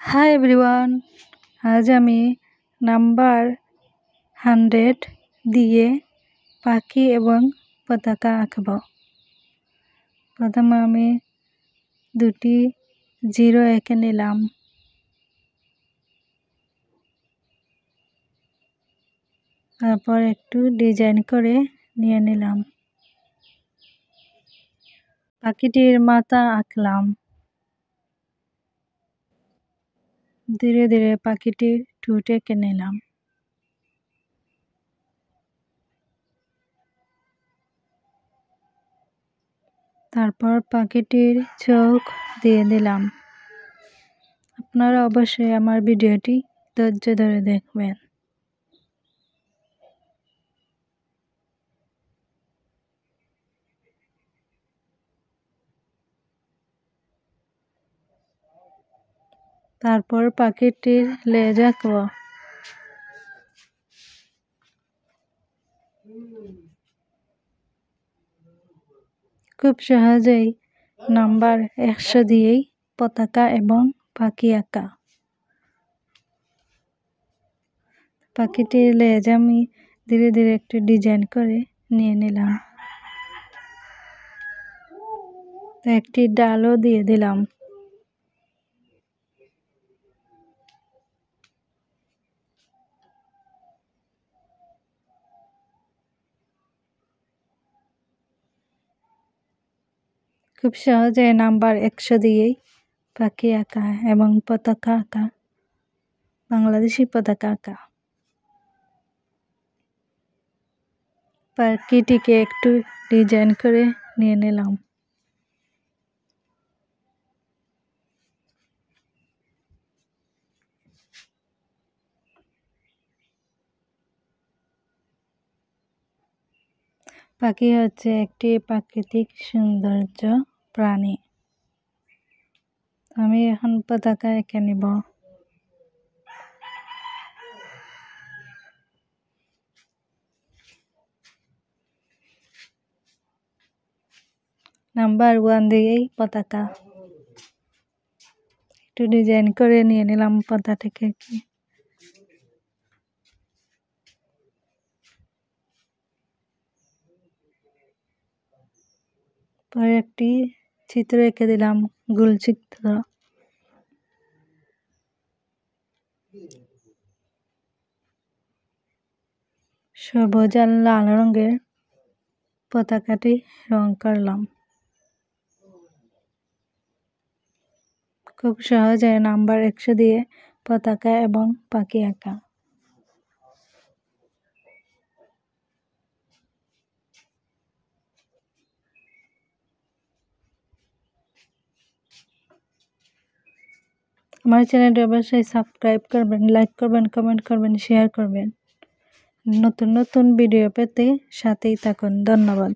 Hi everyone, আজ আমি number 100 দিয়ে পাখি এবং পতাকা আঁকব। প্রথমে আমি দুটি জিরো এঁকে নিলাম। তারপর একটু ডিজাইন করে নিয়ে নিলাম। পাখিটির মাথা আঁকলাম। ধীরে ধীরে পাখিটির ঠোঁট এঁকে নিলাম। তারপর পাখিটির চোখ দিয়ে দিলাম। আপনারা অবশ্যই আমার ভিডিওটি ধৈর্য ধরে দেখবেন। তারপর পাখিটির লেজ আঁকব। খুব সহজেই নাম্বার 100 দিয়েই পতাকা এবং পাখি আঁকা। পাখিটির লেজ আমি ধীরে ধীরে একটু ডিজাইন করে নিয়ে নিলাম। একটি ডালও দিয়ে দিলাম। খুব সহজে নাম্বার 100 দিয়েই পাখি আঁকা এবং পতাকা আঁকা, বাংলাদেশি পতাকা আঁকা। পাখিটিকে একটু ডিজাইন করে নিয়ে নিলাম। পাখি হচ্ছে একটি প্রাকৃতিক সৌন্দর্য প্রাণী। আমি এখন পতাকা এঁকে নিব। নাম্বার 1 দিয়েই পতাকা একটু ডিজাইন করে নিয়ে নিলাম পতাকাটিকে। পরে একটি চিত্র এঁকে দিলাম, গোল চিত্র। সবুজ আর লাল রঙের পতাকাটি রং করলাম। খুব সহজে নাম্বার 100 দিয়ে পতাকা এবং পাখি আঁকা। আমার চ্যানেলটি অবশ্যই সাবস্ক্রাইব করবেন, লাইক করবেন, কমেন্ট করবেন, শেয়ার করবেন। নতুন নতুন ভিডিও পেতে সাথেই থাকুন। ধন্যবাদ।